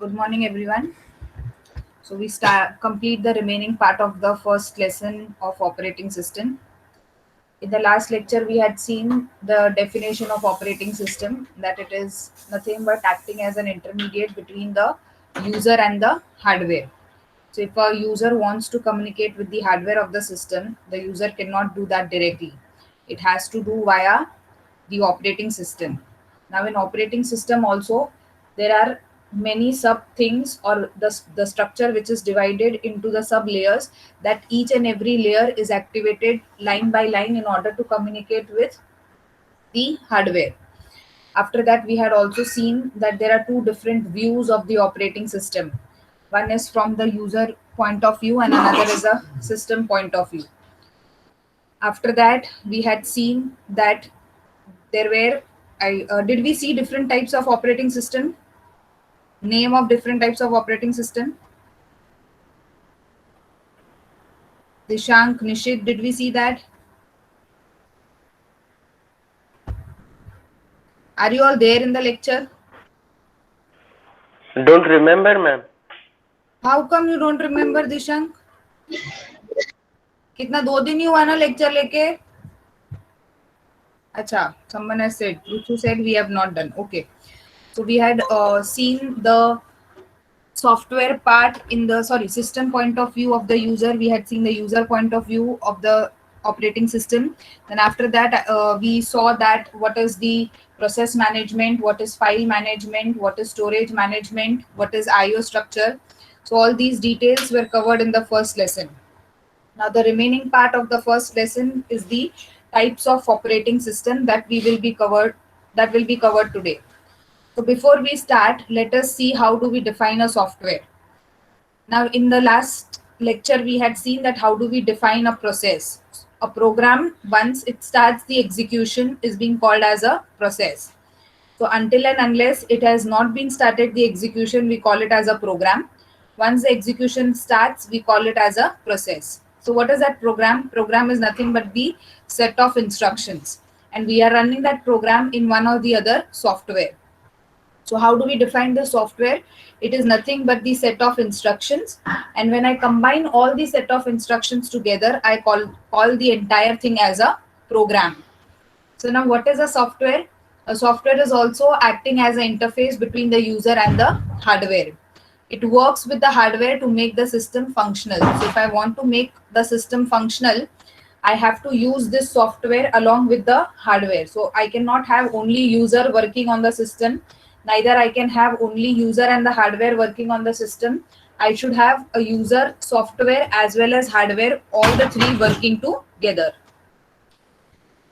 Good morning, everyone. So we complete the remaining part of the first lesson of operating system. In the last lecture, we had seen the definition of operating system, that it is nothing but acting as an intermediate between the user and the hardware. So if a user wants to communicate with the hardware of the system, the user cannot do that directly. It has to do via the operating system. Now in operating system also, there are many sub things, or the structure which is divided into the sub layers, that each and every layer is activated line by line in order to communicate with the hardware. After that, we had also seen that there are two different views of the operating system. One is from the user point of view and another is a system point of view. After that, we had seen that there were, did we see different types of operating system? Name of different types of operating system? Dishank, Nishit, did we see that? Are you all there in the lecture? Don't remember, ma'am. How come you don't remember, Dishank? कितना 2 दिन ही हुआ ना lecture लेके? Acha, someone has said, Ruchu said we have not done. Okay. So we had seen the software part in the, sorry, system point of view of the user. We had seen the user point of view of the operating system. Then after that, we saw that what is the process management, what is file management, what is storage management, what is IO structure. So all these details were covered in the first lesson. Now the remaining part of the first lesson is the types of operating system that will be covered today. So before we start, let us see how do we define a software. Now in the last lecture we had seen that how do we define a process. A program, once it starts the execution, is being called as a process. So until and unless it has not been started the execution, we call it as a program. Once the execution starts, we call it as a process. So what is that program? Program is nothing but the set of instructions. And we are running that program in one or the other software. So how do we define the software? It is nothing but the set of instructions. And when I combine all the set of instructions together, I call the entire thing as a program. So now what is a software? A software is also acting as an interface between the user and the hardware. It works with the hardware to make the system functional. So if I want to make the system functional, I have to use this software along with the hardware. So I cannot have only user working on the system. Neither I can have only user and the hardware working on the system. I should have a user, software as well as hardware, all the three working together.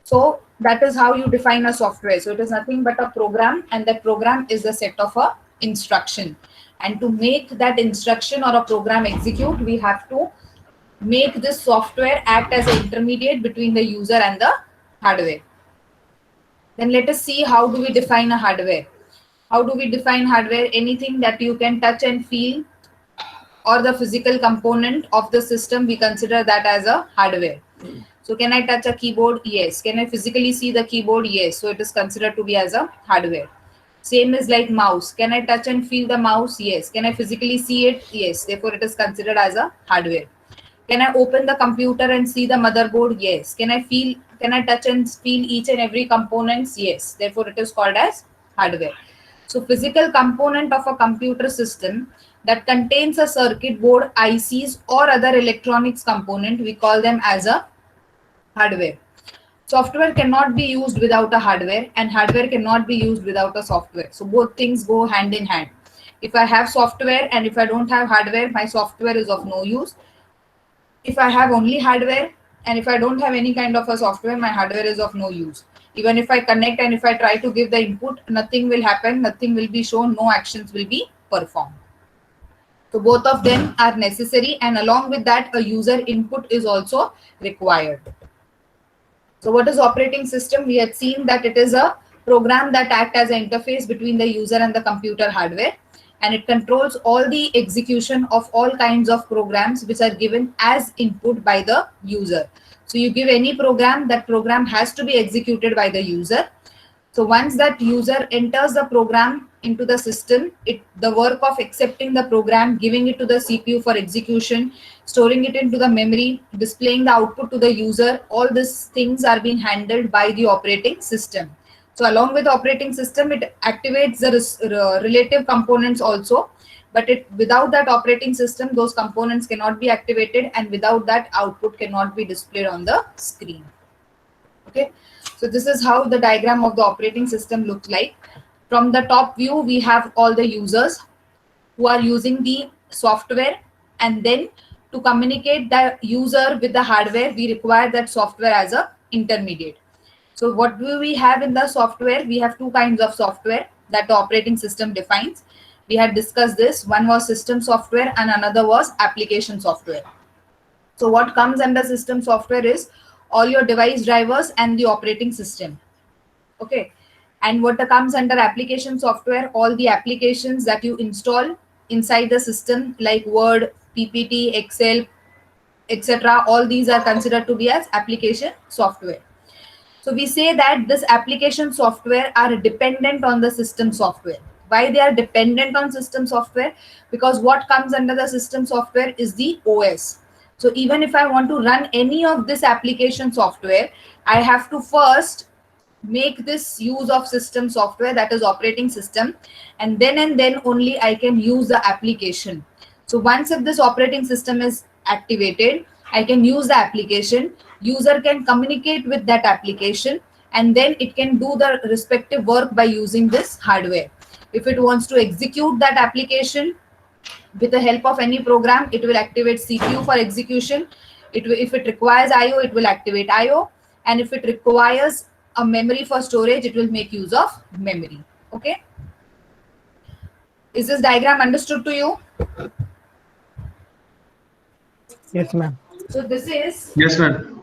So that is how you define a software. So it is nothing but a program, and that program is a set of a instruction. And to make that instruction or a program execute, we have to make this software act as an intermediate between the user and the hardware. Then let us see how do we define a hardware. How do we define hardware? Anything that you can touch and feel, or the physical component of the system, we consider that as a hardware. So can I touch a keyboard? Yes. Can I physically see the keyboard? Yes. So it is considered to be as a hardware. Same is like mouse. Can I touch and feel the mouse? Yes. Can I physically see it? Yes. Therefore it is considered as a hardware. Can I open the computer and see the motherboard? Yes. Can I touch and feel each and every components? Yes. Therefore it is called as hardware. So physical component of a computer system that contains a circuit board, ICs or other electronics component, we call them as a hardware. Software cannot be used without a hardware, and hardware cannot be used without a software. So both things go hand in hand. If I have software and if I don't have hardware, my software is of no use. If I have only hardware and if I don't have any kind of a software, my hardware is of no use. Even if I connect and if I try to give the input, nothing will happen, nothing will be shown, no actions will be performed. So both of them are necessary, and along with that, a user input is also required. So what is operating system? We had seen that it is a program that acts as an interface between the user and the computer hardware, and it controls all the execution of all kinds of programs which are given as input by the user. So you give any program, that program has to be executed by the user. So once that user enters the program into the system, the work of accepting the program, giving it to the CPU for execution, storing it into the memory, displaying the output to the user, all these things are being handled by the operating system. So along with operating system, it activates the relative components also. But without that operating system, those components cannot be activated, and without that, output cannot be displayed on the screen. Okay, so this is how the diagram of the operating system looks like. From the top view, we have all the users who are using the software, and then to communicate the user with the hardware, we require that software as a intermediate. So what do we have in the software? We have two kinds of software that the operating system defines. We had discussed this. One was system software and another was application software. So what comes under system software is all your device drivers and the operating system. Okay. And what comes under application software, all the applications that you install inside the system like Word, PPT, Excel, etc. All these are considered to be as application software. So we say that this application software are dependent on the system software. Why they are dependent on system software? Because what comes under the system software is the OS. So even if I want to run any of this application software, I have to first make this use of system software, that is operating system, and then only I can use the application. So once if this operating system is activated, I can use the application, user can communicate with that application, and then it can do the respective work by using this hardware. If it wants to execute that application with the help of any program, it will activate CPU for execution. If it requires IO, it will activate IO, and if it requires a memory for storage, it will make use of memory. Okay, is this diagram understood to you? Yes, ma'am. So this is, Yes, ma'am.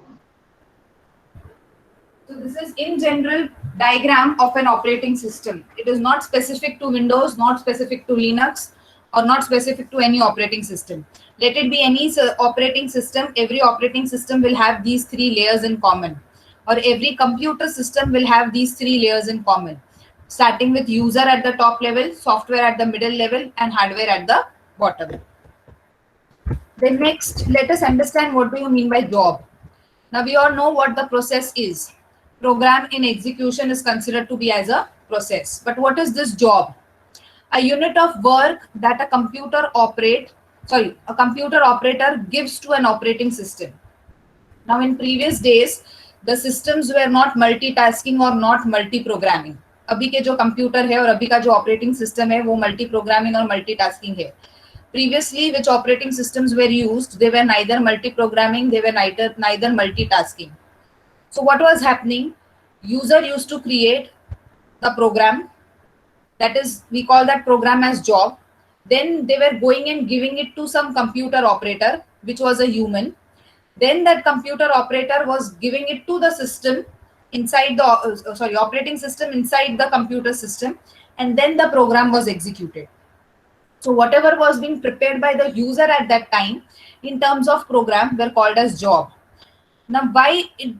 so this is in general diagram of an operating system. It is not specific to Windows, not specific to Linux, or not specific to any operating system. Let it be any operating system. Every operating system will have these three layers in common, or every computer system will have these three layers in common, starting with user at the top level, software at the middle level, and hardware at the bottom. Then next, let us understand what do you mean by job. Now we all know what the process is. Program in execution is considered to be as a process. But what is this job? A unit of work that a computer operator gives to an operating system. Now in previous days, the systems were not multitasking or not multi-programming. अभी के जो computer है और अभी का जो operating system है वो मल्टी प्रोग्रामिंग और मल्टीटास्किंग है. Previously, which operating systems were used, they were neither multi-programming, they were neither multitasking. So what was happening? User used to create the program, that is, we call that program as job. Then they were going and giving it to some computer operator, which was a human. Then that computer operator was giving it to the system inside the operating system inside the computer system, and then the program was executed. So whatever was being prepared by the user at that time in terms of program were called as job. Now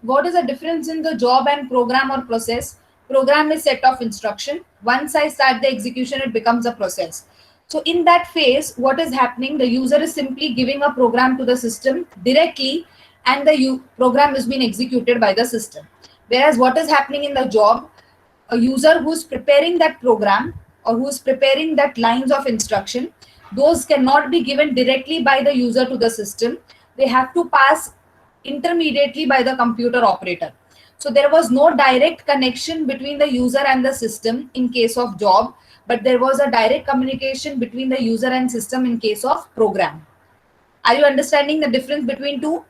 what is the difference in the job and program or process? Program is set of instruction. Once I start the execution, it becomes a process. So in that phase, what is happening? The user is simply giving a program to the system directly, and the program is being executed by the system. Whereas what is happening in the job, a user who is preparing that program or who is preparing that lines of instruction, those cannot be given directly by the user to the system. They have to pass intermediately by the computer operator. So there was no direct connection between the user and the system in case of job, but there was a direct communication between the user and system in case of program. Are you understanding the difference between two?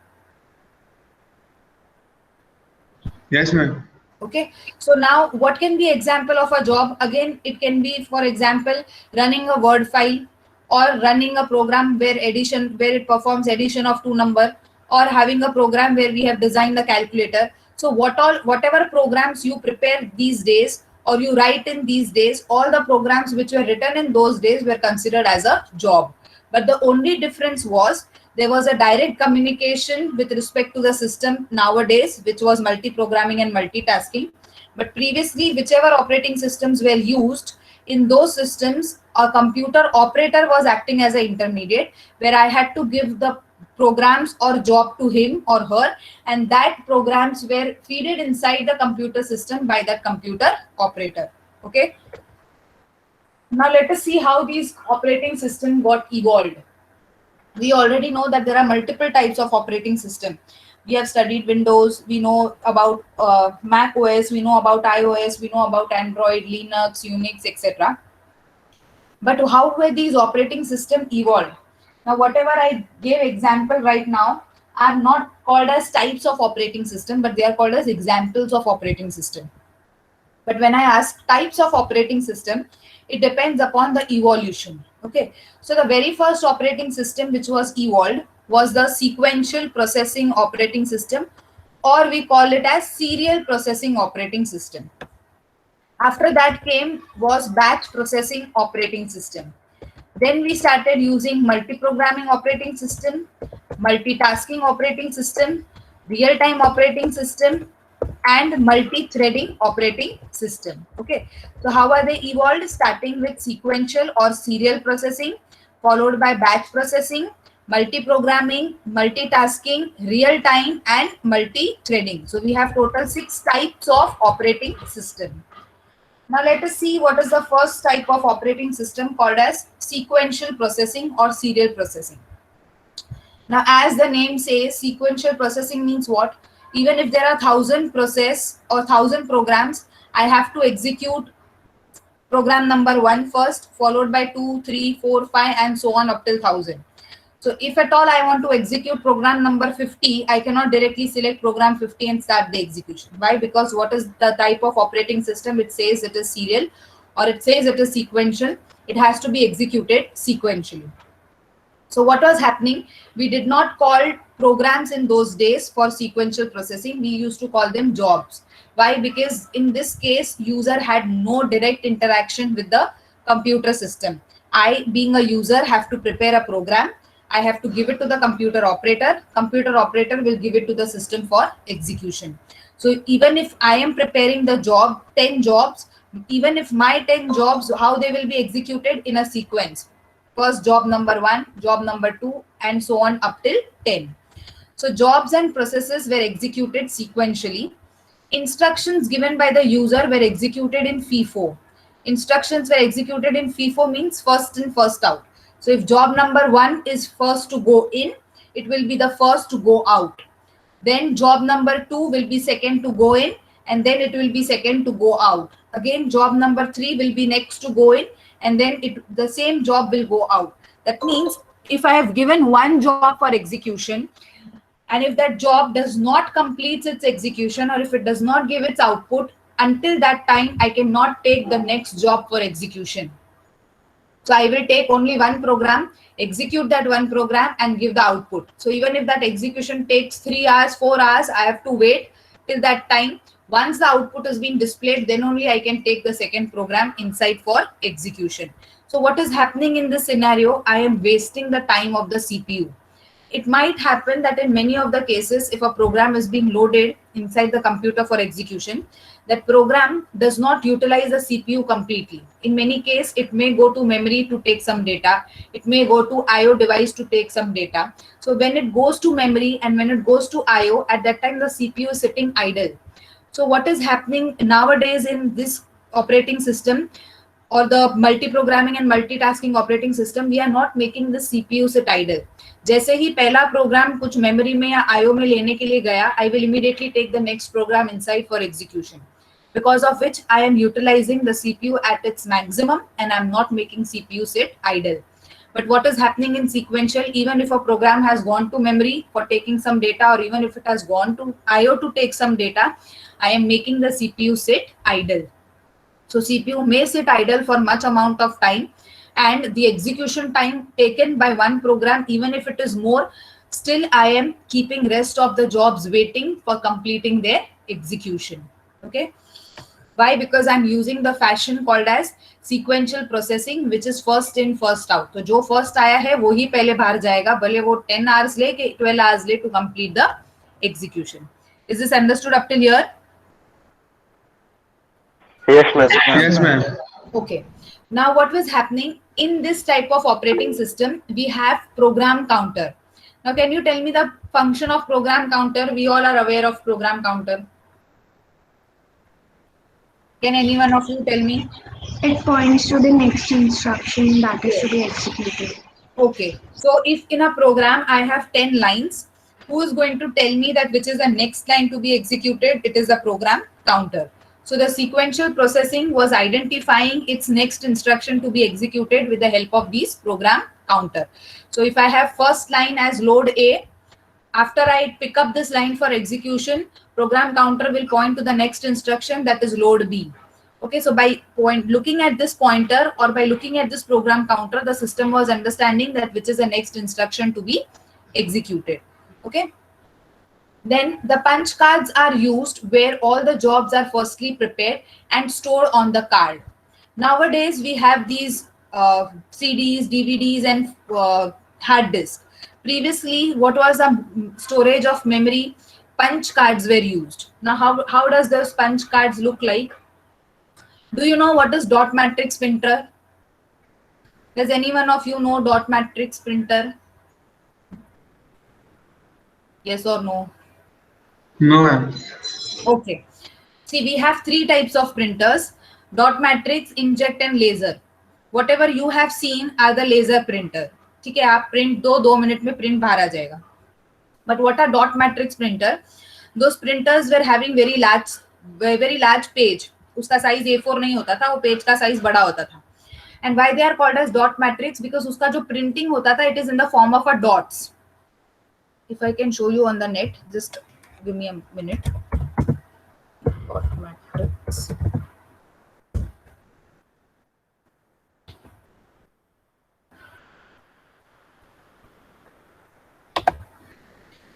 Yes, ma'am. Okay, so now what can be example of a job? Again, it can be, for example, running a word file, or running a program where it performs addition of two number, or having a program where we have designed the calculator. So whatever programs you prepare these days or you write in these days, all the programs which were written in those days were considered as a job. But the only difference was there was a direct communication with respect to the system nowadays, which was multi-programming and multitasking. But previously, whichever operating systems were used, in those systems, a computer operator was acting as an intermediate, where I had to give the programs or job to him or her, and that programs were feeded inside the computer system by that computer operator. Okay. Now let us see how these operating system got evolved. We already know that there are multiple types of operating system. We have studied Windows, we know about Mac OS, we know about iOS, we know about Android, Linux, Unix, etc. But how were these operating system evolved? Now, whatever I gave example right now are not called as types of operating system, but they are called as examples of operating system. But when I ask types of operating system, it depends upon the evolution. Okay. So the very first operating system which was evolved was the sequential processing operating system, or we call it as serial processing operating system. After that came was batch processing operating system. Then we started using multi-programming operating system, multitasking operating system, real-time operating system, and multi-threading operating system. Okay, so how are they evolved? Starting with sequential or serial processing, followed by batch processing, multi-programming, multitasking, real-time, and multi-threading. So we have total 6 types of operating system. Now let us see what is the first type of operating system called as sequential processing or serial processing. Now, as the name says, sequential processing means what? Even if there are 1,000 process or 1,000 programs, I have to execute program number 1 first, followed by 2, 3, 4, 5, and so on up till 1,000. So if at all I want to execute program number 50, I cannot directly select program 50 and start the execution. Why? Because what is the type of operating system? It says it is serial or it says it is sequential. It has to be executed sequentially. So what was happening? We did not call programs in those days for sequential processing. We used to call them jobs. Why? Because in this case, user had no direct interaction with the computer system. I, being a user, have to prepare a program. I have to give it to the computer operator. Computer operator will give it to the system for execution. So even if I am preparing the job, 10 jobs, even if my 10 jobs, how they will be executed in a sequence. First job number 1, job number 2, and so on up till 10. So jobs and processes were executed sequentially. Instructions given by the user were executed in FIFO. Instructions were executed in FIFO means first in, first out. So if job number 1 is first to go in, it will be the first to go out. Then job number 2 will be second to go in, and then it will be second to go out. Again, job number 3 will be next to go in, and then the same job will go out. That means if I have given one job for execution, and if that job does not complete its execution, or if it does not give its output, until that time, I cannot take the next job for execution. So I will take only one program, execute that one program, and give the output. So even if that execution takes 3 hours, 4 hours, I have to wait till that time. Once the output has been displayed, then only I can take the second program inside for execution. So what is happening in this scenario? I am wasting the time of the CPU. It might happen that in many of the cases, if a program is being loaded inside the computer for execution, that program does not utilize the CPU completely. In many cases, it may go to memory to take some data. It may go to IO device to take some data. So when it goes to memory and when it goes to IO, at that time the CPU is sitting idle. So what is happening nowadays in this operating system or the multi-programming and multitasking operating system, we are not making the CPU sit idle. जैसे ही पहला programme कुछ memory में या IO में लेने के लिए गया, I will immediately take the next program inside for execution, because of which I am utilizing the CPU at its maximum and I'm not making CPU sit idle. But what is happening in sequential, even if a program has gone to memory for taking some data, or even if it has gone to IO to take some data, I am making the CPU sit idle. So CPU may sit idle for much amount of time, and the execution time taken by one program, even if it is more, still I am keeping rest of the jobs waiting for completing their execution. Okay. Why? Because I'm using the fashion called as sequential processing, which is first in, first out. तो जो first आया है वो ही पहले बाहर जाएगा, भले वो 10 hours ले के 12 hours ले to complete the execution. Is this understood up till here? Yes, ma'am. Yes, ma'am. Okay. Now what was happening in this type of operating system? We have program counter. Now can you tell me the function of program counter? We all are aware of program counter. Can any one of you tell me? It points to the next instruction that is to be executed. Okay. So if in a program I have 10 lines, who is going to tell me that which is the next line to be executed? It is the program counter. So the sequential processing was identifying its next instruction to be executed with the help of these program counter. So if I have first line as load A, after I pick up this line for execution, program counter will point to the next instruction, that is load B. Okay, so by looking at this pointer or by looking at this program counter, the system was understanding that which is the next instruction to be executed. Okay. Then the punch cards are used where all the jobs are firstly prepared and stored on the card. Nowadays we have these CDs, DVDs, and hard disk. Previously, what was the storage of memory? Punch cards were used. Now, how does those punch cards look like? Do you know what is dot matrix printer? Does anyone of you know dot matrix printer? Yes or no? No, ma'am. Okay. See, we have three types of printers: dot matrix, inkjet, and laser. Whatever you have seen are the laser printer. ठीक है, आप print दो minute में print बाहर आ जाएगा. But what are dot matrix printer? Those printers were having very large page. उसका size A4 नहीं होता था, वो page का size बड़ा होता था. And why they are called as dot matrix? Because उसका जो printing होता था, it is in the form of a dots. If I can show you on the net, just give me a minute. Dot matrix.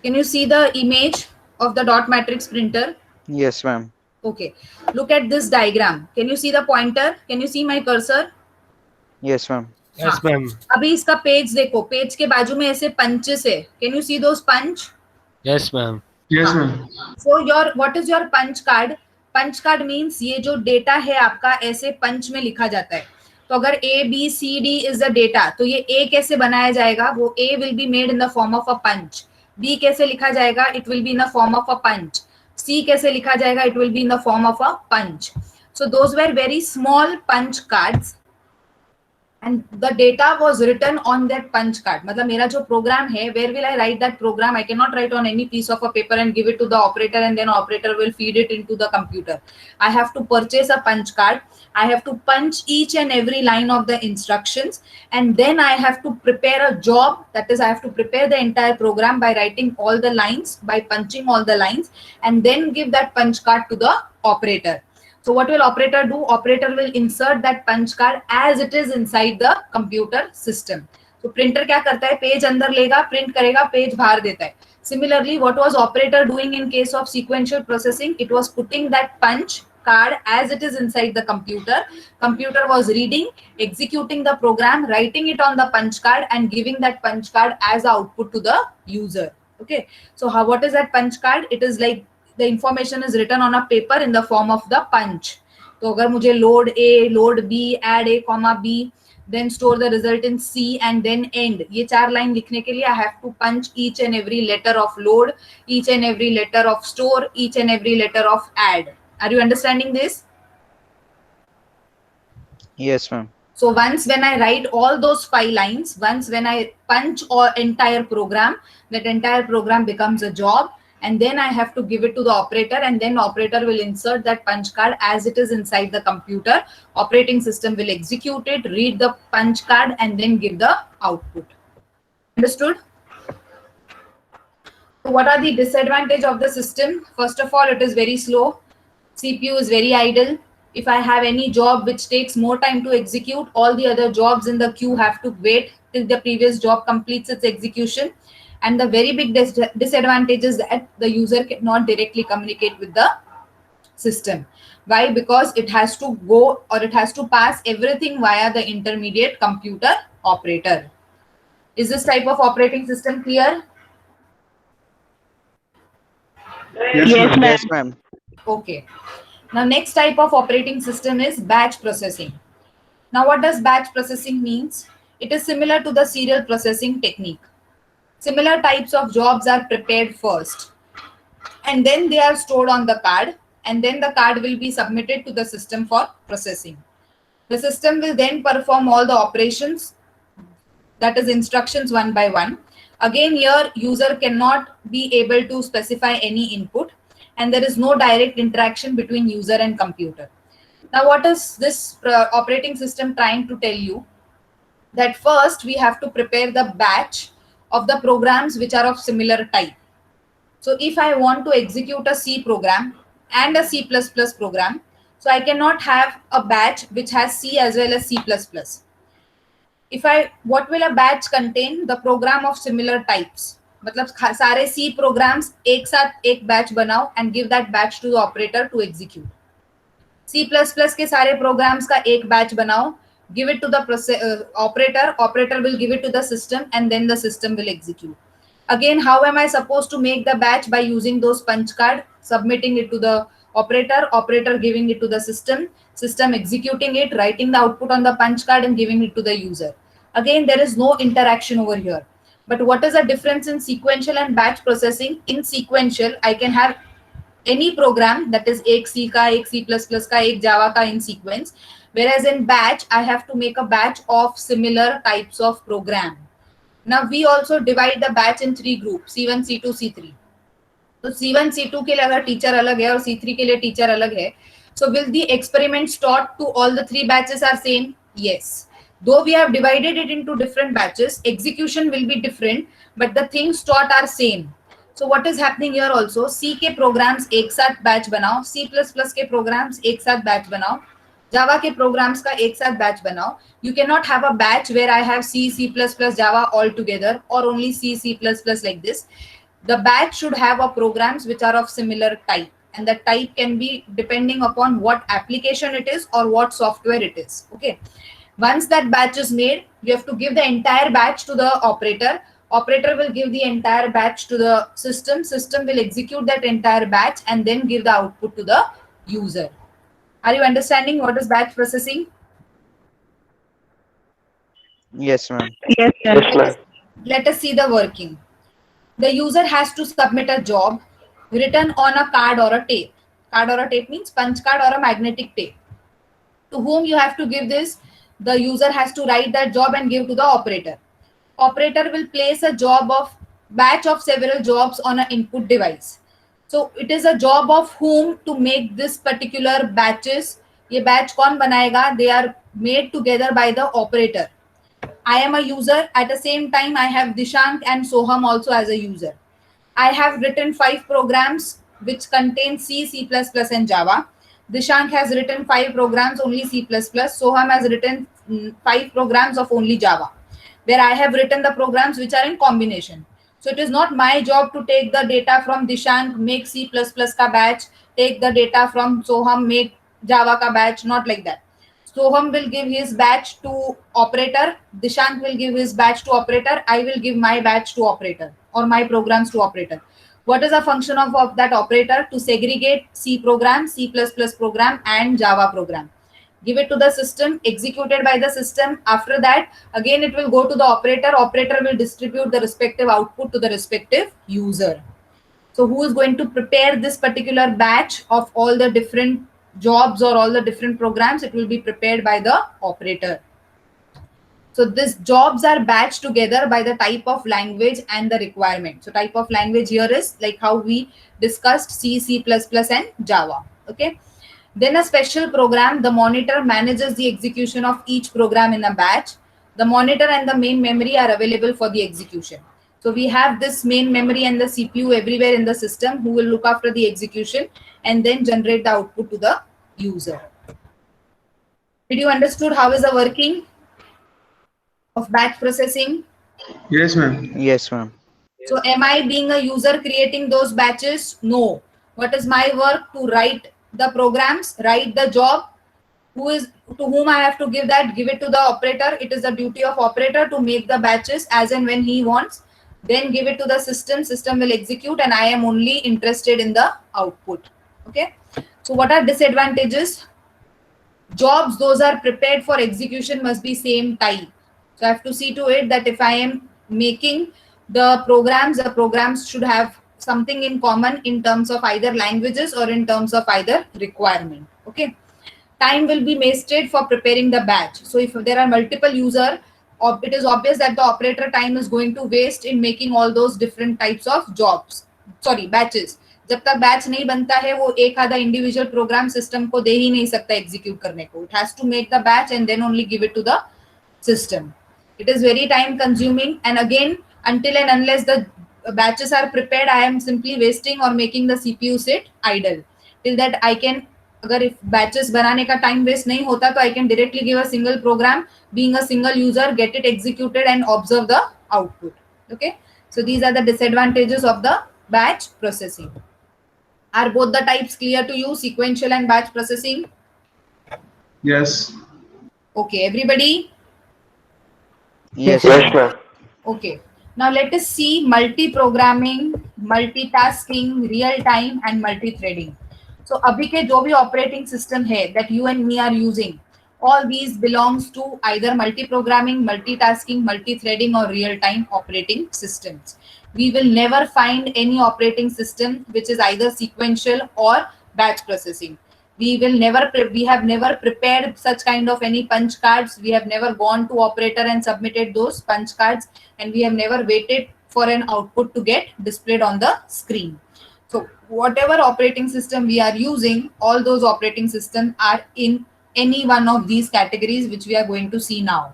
Can you see the image of the dot matrix printer? Yes, ma'am. Okay. Look at this diagram. Can you see the pointer? Can you see my cursor? Yes, ma'am. Yes, ma'am. अभी इसका page देखो, page के बाजू में ऐसे punches है. Can you see those punch? Yes, ma'am. Yes, ma'am. So what is your punch card? Punch card means ये जो डेटा है आपका ऐसे पंच में लिखा जाता है. तो अगर A, B, C, D is the data, तो ये A कैसे बनाया जाएगा? वो A will be made in the form of a punch. B कैसे लिखा जाएगा? It will be in the form of a punch. C कैसे लिखा जाएगा? It will be in the form of a punch. So those were very small punch cards. And the data was written on that punch card. मतलब मेरा जो program है, where will I write that program? I cannot write on any piece of a paper and give it to the operator, and then operator will feed it into the computer. I have to purchase a punch card. I have to punch each and every line of the instructions, and then I have to prepare a job. That is, I have to prepare the entire program by writing all the lines, by punching all the lines, and then give that punch card to the operator. So what will operator do? Operator will insert that punch card as it is inside the computer system. So printer क्या करता है? Page अंदर लेगा, print करेगा, page बाहर देता है. Similarly, what was operator doing in case of sequential processing? It was putting that punch card as it is inside the computer. Computer was reading, executing the program, writing it on the punch card, and giving that punch card as output to the user. Okay. So what is that punch card? It is like the information is written on a paper in the form of the punch. तो अगर मुझे load A, load B, add A, comma B, then store the result in C and then end. ये 4 line लिखने के लिए I have to punch each and every letter of load, each and every letter of store, each and every letter of add. Are you understanding this? Yes, ma'am. So once when I write all those 5 lines, once when I punch or entire program, that entire program becomes a job. And then I have to give it to the operator, and then operator will insert that punch card as it is inside the computer. Operating system will execute it, read the punch card, and then give the output. Understood? So what are the disadvantages of the system? First of all, it is very slow. CPU is very idle. If I have any job which takes more time to execute, all the other jobs in the queue have to wait till the previous job completes its execution. And the very big disadvantage is that the user cannot directly communicate with the system. Why? Because it has to go, or it has to pass everything via the intermediate computer operator. Is this type of operating system clear? Yes, ma'am. Yes, ma'am. Okay. Now, next type of operating system is batch processing. Now, what does batch processing means? It is similar to the serial processing technique. Similar types of jobs are prepared first, and then they are stored on the card, and then the card will be submitted to the system for processing. The system will then perform all the operations, that is instructions, one by one. Again, here user cannot be able to specify any input, and there is no direct interaction between user and computer. Now, what is this operating system trying to tell you? That first we have to prepare the batch of the programs which are of similar type. So if I want to execute a C program and a C++ program, so I cannot have a batch which has C as well as C++. What will a batch contain? The program of similar types. मतलब सारे C programs एक साथ एक batch बनाओ and give that batch to the operator to execute. C++ के सारे programs का एक batch बनाओ, give it to the operator will give it to the system, and then the system will execute. Again, how am I supposed to make the batch? By using those punch card, submitting it to the operator giving it to the system executing it, writing the output on the punch card and giving it to the user. Again, there is no interaction over here. But what is the difference in sequential and batch processing? In sequential, I can have any program, that is एक C का, एक C++ का, एक Java का in sequence. Whereas in batch, I have to make a batch of similar types of program. Now we also divide the batch in 3 groups, C1, C2, C3. तो C1, C2 के लिए अगर teacher अलग है और C3 के लिए teacher अलग है, so will the experiments taught to all the 3 batches are same? Yes. Though we have divided it into different batches, execution will be different, but the things taught are same. So what is happening here also? C के programs एक साथ batch बनाओ, C++ के programs एक साथ batch बनाओ, Java के programs का एक साथ batch बनाओ. You cannot have a batch where I have C, C++, Java all together, or only C, C++ like this. The batch should have a programs which are of similar type, and the type can be depending upon what application it is or what software it is. Okay. Once that batch is made, you have to give the entire batch to the operator. Operator will give the entire batch to the system. System will execute that entire batch and then give the output to the user. Are you understanding what is batch processing? Yes, ma'am. Yes, sir. Let us see the working. The user has to submit a job written on a card or a tape. Card or a tape means punch card or a magnetic tape. To whom you have to give this? The user has to write that job and give to the operator. Operator will place a batch of several jobs on an input device. So it is a job of whom to make this particular batches. ये batch कौन बनाएगा? They are made together by the operator. I am a user. At the same time, I have Dishank and Soham also as a user. I have written 5 programs which contain C, C++, and Java. Dishank has written 5 programs only C++. Soham has written 5 programs of only Java, where I have written the programs which are in combination. So it is not my job to take the data from Dishank, make C++ ka batch, take the data from Soham, make Java ka batch, not like that. Soham will give his batch to operator, Dishank will give his batch to operator, I will give my batch to operator or my programs to operator. What is the function of that operator? To segregate C program, C++ program and Java program. Give it to the system, executed by the system. After that, again it will go to the operator. Operator will distribute the respective output to the respective user. So who is going to prepare this particular batch of all the different jobs or all the different programs? It will be prepared by the operator. So these jobs are batched together by the type of language and the requirement. So type of language here is like how we discussed C, C++, and Java. Okay. Then a special program, the monitor manages the execution of each program in a batch. The monitor and the main memory are available for the execution. So we have this main memory and the CPU everywhere in the system who will look after the execution and then generate the output to the user. Did you understood how is the working of batch processing? Yes, ma'am. Yes, ma'am. So am I being a user creating those batches? No. What is my work? To write the programs, write the job. To whom I have to give that? Give it to the operator. It is the duty of operator to make the batches as and when he wants. Then give it to the system. System will execute and I am only interested in the output. Okay. So what are disadvantages? Jobs those are prepared for execution must be same type. So I have to see to it that if I am making the programs should have something in common in terms of either languages or in terms of either requirement. Okay. Time will be wasted for preparing the batch. So if there are multiple user, it is obvious that the operator time is going to waste in making all those different types of jobs. Sorry, batches. जब तक batch नहीं बनता है वो एक आधा individual program system को दे ही नहीं सकता एग्जीक्यूट करने को. It has to make the batch and then only give it to the system. It is very time consuming, and again, until and unless the batches are prepared, I am simply wasting or making the CPU sit idle. Till that I can, अगर if batches बनाने का time waste नहीं होता तो I can directly give a single program, being a single user, get it executed and observe the output. Okay, so these are the disadvantages of the batch processing. Are both the types clear to you, sequential and batch processing? Yes. Okay, everybody? Yes, Yes, ma'am. Okay. Now let us see multi-programming, multitasking, real-time and multi-threading. So अभी के जो भी operating system है that you and me are using, all these belongs to either multi-programming, multitasking, multi-threading or real-time operating systems. We will never find any operating system which is either sequential or batch processing. We have never prepared such kind of any punch cards. We have never gone to operator and submitted those punch cards, and we have never waited for an output to get displayed on the screen. So whatever operating system we are using, all those operating systems are in any one of these categories which we are going to see now.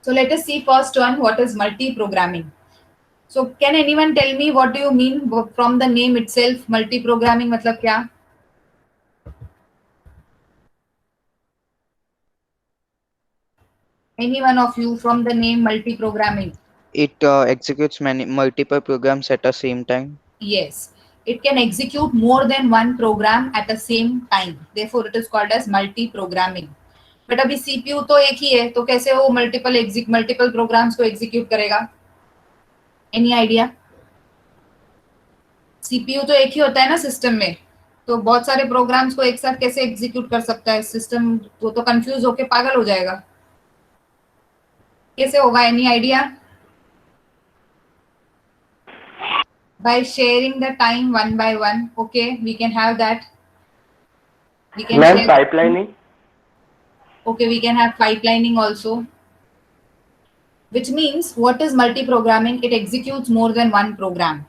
So let us see first one, what is multi-programming. So can anyone tell me what do you mean from the name itself? Multi-programming मतलब क्या? Any one of you from the name multi-programming? It executes multiple programs at the same time. Yes, it can execute more than one program at the same time. Therefore, it is called as multi-programming. But अभी CPU तो एक ही है, तो कैसे वो multiple programs को execute करेगा? Any idea? CPU तो एक ही होता है ना सिस्टम में, तो बहुत सारे प्रोग्राम्स को एक साथ कैसे एग्जीक्यूट कर सकता है सिस्टम? वो तो कंफ्यूज होके पागल हो जाएगा. कैसे होगा? Any idea? By sharing the time one by one. Okay, we can have that. We can Ma'am, share. pipelining. Okay, we can have pipelining also. Which means what is multi-programming? It executes more than one program.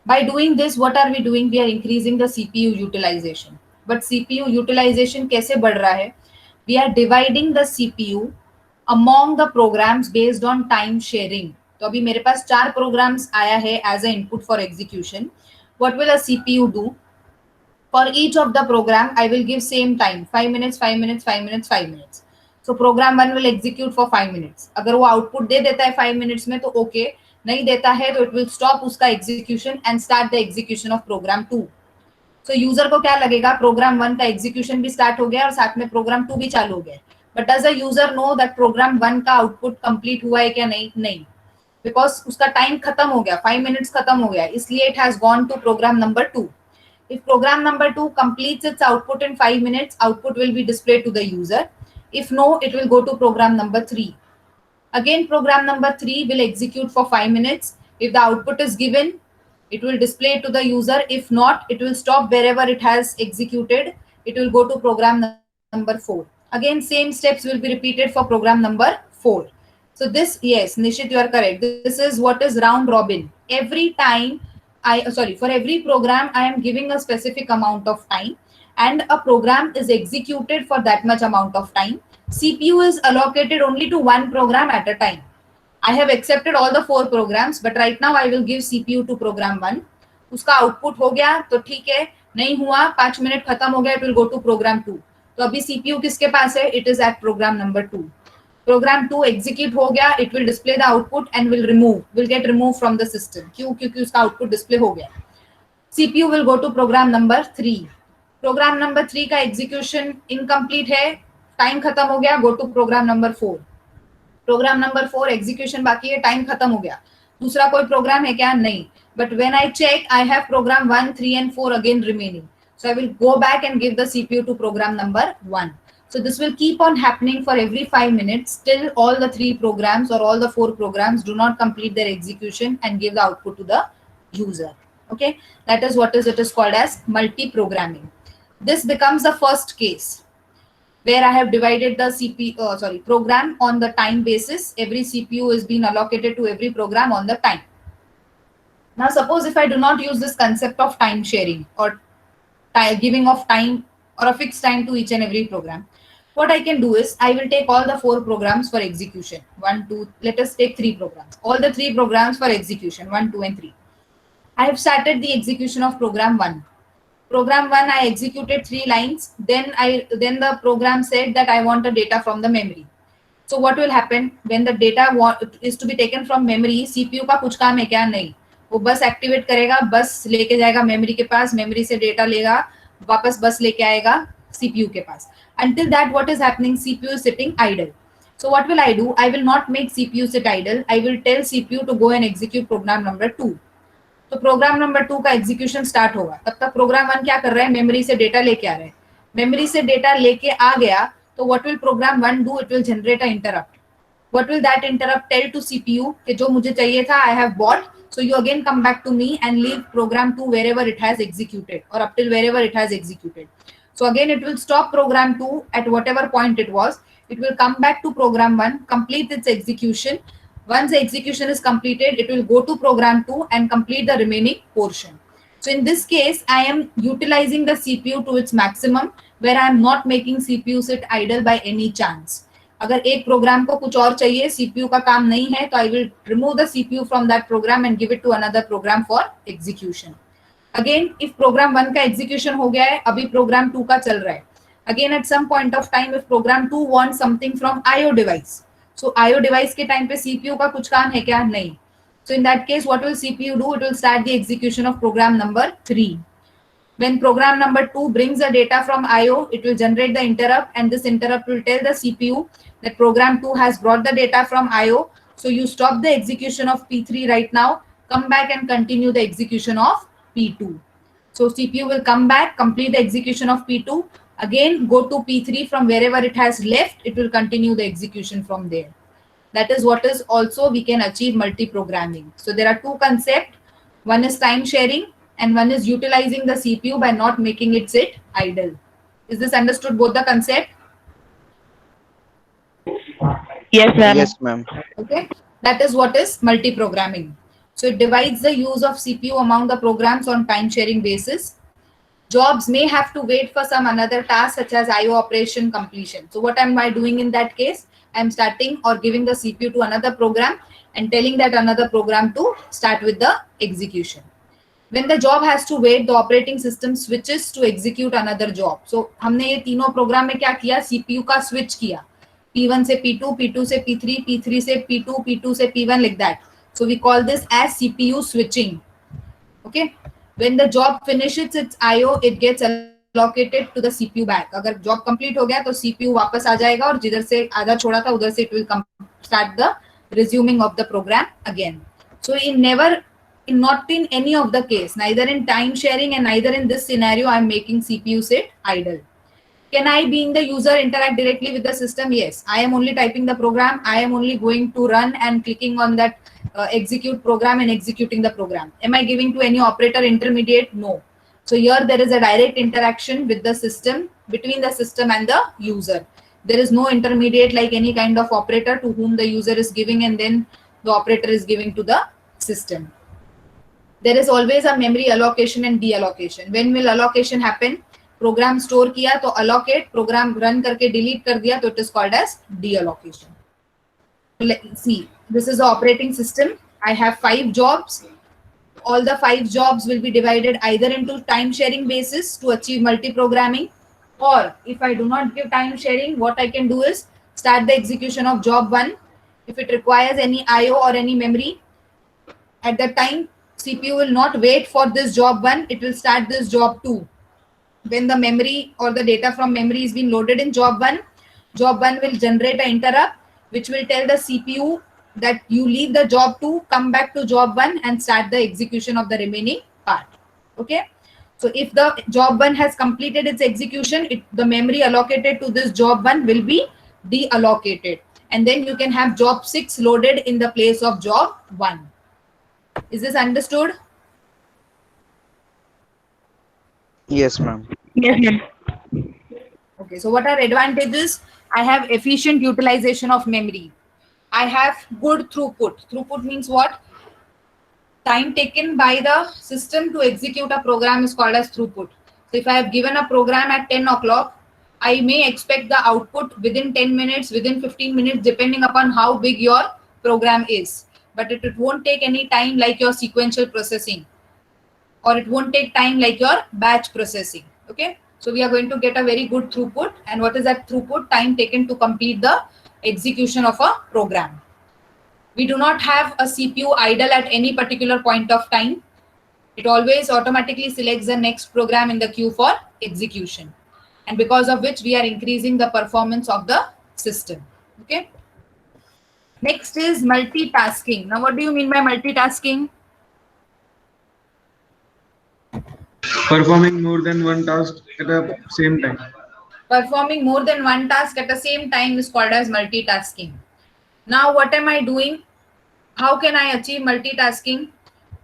By doing this, what are we doing? We are increasing the CPU utilization. But CPU utilization कैसे बढ़ रहा है? We are dividing the CPU among the programs based on time sharing. तो अभी मेरे पास 4 programs आया है as a input for execution. What will a CPU do? For each of the program, I will give same time, 5 minutes, 5 minutes, 5 minutes, 5 minutes. So program 1 will execute for 5 minutes. अगर वो output दे देता है 5 minutes में तो okay, नहीं देता है तो it will stop उसका execution and start the execution of program 2. So user को क्या लगेगा? program 1 का execution भी start हो गया और साथ में program 2 भी चालू हो गया. But does the user know that program 1 का output complete हुआ है क्या? नहीं, नहीं. Because उसका time खत्म हो गया, 5 minutes खत्म हो गया, इसलिए it has gone to program number 2. If program number 2 completes its output in 5 minutes, output will be displayed to the user. If no, it will go to program number 3. Again, program number 3 will execute for 5 minutes. If the output is given, it will display to the user. If not, it will stop wherever it has executed. It will go to program number 4. Again, same steps will be repeated for program number 4. So this, yes, Nishit, you are correct. This is what is round robin. Every time, for every program, I am giving a specific amount of time and a program is executed for that much amount of time. CPU is allocated only to one program at a time. I have accepted all the 4 programs, but right now I will give CPU to program 1. उसका output हो गया तो ठीक है, नहीं हुआ 5 minute खत्म हो गया, it will go to program 2. तो अभी CPU किसके पास है? It is at program number 2. Program 2 execute हो गया, it will display the output and will get removed from the system. क्यों? क्योंकि उसका output display हो गया. CPU will go to program number 3. Program number 3 का execution incomplete है, time खत्म हो गया, go to program number 4. Program number 4 execution बाकी है, time खत्म हो गया. दूसरा कोई program है क्या? नहीं. But when I check, I have program 1, 3 and 4 again remaining. So I will go back and give the CPU to program number 1. So this will keep on happening for every 5 minutes till all the 3 programs or all the 4 programs do not complete their execution and give the output to the user. Okay, that is what it is called as multi-programming. This becomes the first case where I have divided the program on the time basis. Every CPU is being allocated to every program on the time. Now suppose if I do not use this concept of time sharing or giving of time or a fixed time to each and every program, what I can do is I will take all the 4 programs for execution. 1, 2, let us take 3 programs. All the 3 programs for execution, 1, 2 and 3. I have started the execution of program 1. Program 1, I executed 3 lines. Then the program said that I want the data from the memory. So what will happen when the data is to be taken from memory? CPU का कुछ काम है क्या? नहीं, वो बस activate करेगा, बस लेके जाएगा मेमोरी के पास, मेमोरी से डेटा लेगा, वापस बस लेके आएगा CPU के पास. Until that, what is happening? CPU is sitting idle. So what will I do? I will not make CPU sit idle. I will tell CPU to go and execute program number 2. तो programme number 2 का execution start होगा. तब तक programme 1 क्या कर रहा है? Memory से डेटा लेके आ रहा है. मेमोरी से डेटा लेके आ गया तो what will program 1 do? It will generate a interrupt. What will that interrupt tell to CPU कि जो मुझे चाहिए था I have bought, so you again come back to me and leave program 2 wherever it has executed or up till wherever it has executed. So again it will stop program 2 at whatever point it was. It will come back to program 1, complete its execution. Once the execution is completed, it will go to program 2 and complete the remaining portion. So in this case, I am utilizing the CPU to its maximum, where I am not making CPU sit idle by any chance. अगर एक programme को कुछ और चाहिए, CPU का काम नहीं है, तो I will remove the CPU from that program and give it to another program for execution. Again, if program 1 का execution हो गया है, अभी program 2 का चल रहा है. Again, at some point of time, if program 2 wants something from IO device, so IO device के टाइम पे CPU का कुछ काम है क्या? नहीं. So in that case, what will CPU do? It will start the execution of program number 3. When program number 2 brings the data from IO, it will generate the interrupt, and this interrupt will tell the CPU that program 2 has brought the data from IO. So you stop the execution of P3 right now, come back and continue the execution of P2. So CPU will come back, complete the execution of P2, again go to P3 from wherever it has left, it will continue the execution from there. That is what is also we can achieve multi-programming. So there are 2 concepts. One is time sharing and one is utilizing the CPU by not making it sit idle. Is this understood, both the concept? Yes, ma'am. Yes, ma'am. Okay, that is what is multi-programming. So it divides the use of CPU among the programs on time sharing basis. Jobs may have to wait for some another task such as IO operation completion. So what am I doing in that case? I am starting or giving the CPU to another program and telling that another program to start with the execution. When the job has to wait, the operating system switches to execute another job. So हमने ये तीनों programme में क्या किया? CPU का switch किया. P1 से P2, P2 से P3, P3 से P2, P2 से P1 like that. So we call this as CPU switching. Okay. When the job finishes its IO, it gets allocated to the CPU back. अगर job complete हो गया तो CPU वापस आ जाएगा और जिधर से आधा छोड़ा था उधर से it will start the resuming of the program again. So not in any of the case, neither in time sharing and neither in this scenario, I am making CPU sit idle. Can I, being the user, interact directly with the system? Yes. I am only typing the program. I am only going to run and clicking on that execute program and executing the program. Am I giving to any operator intermediate? No. So here there is a direct interaction with the system, between the system and the user. There is no intermediate like any kind of operator to whom the user is giving and then the operator is giving to the system. There is always a memory allocation and deallocation. When will allocation happen? Program store किया तो allocate, program run करके delete कर दिया तो it is called as deallocation. Let's see. This is the operating system. I have 5 jobs. All the 5 jobs will be divided either into time sharing basis to achieve multi-programming, or if I do not give time sharing, what I can do is start the execution of job 1. If it requires any IO or any memory, at that time CPU will not wait for this job 1, it will start this job 2. When the memory or the data from memory is being loaded in job 1 will generate an interrupt which will tell the CPU that you leave the job 2, come back to job 1 and start the execution of the remaining part. Okay. So if the job 1 has completed its execution, the memory allocated to this job 1 will be deallocated. And then you can have job 6 loaded in the place of job 1. Is this understood? Yes, ma'am. Yes, ma'am. Okay, so what are advantages? I have efficient utilization of memory. I have good throughput. Throughput means what? Time taken by the system to execute a program is called as throughput. So if I have given a program at 10 o'clock, I may expect the output within 10 minutes, within 15 minutes, depending upon how big your program is. But it won't take any time like your sequential processing, or it won't take time like your batch processing. Okay, so we are going to get a very good throughput. And what is that throughput? Time taken to complete the execution of a program. We do not have a CPU idle at any particular point of time. It always automatically selects the next program in the queue for execution, and because of which we are increasing the performance of the system. Okay, next is multitasking. Now what do you mean by multitasking? Performing more than one task at the same time. Performing more than one task at the same time is called as multitasking. Now what am I doing? How can I achieve multitasking?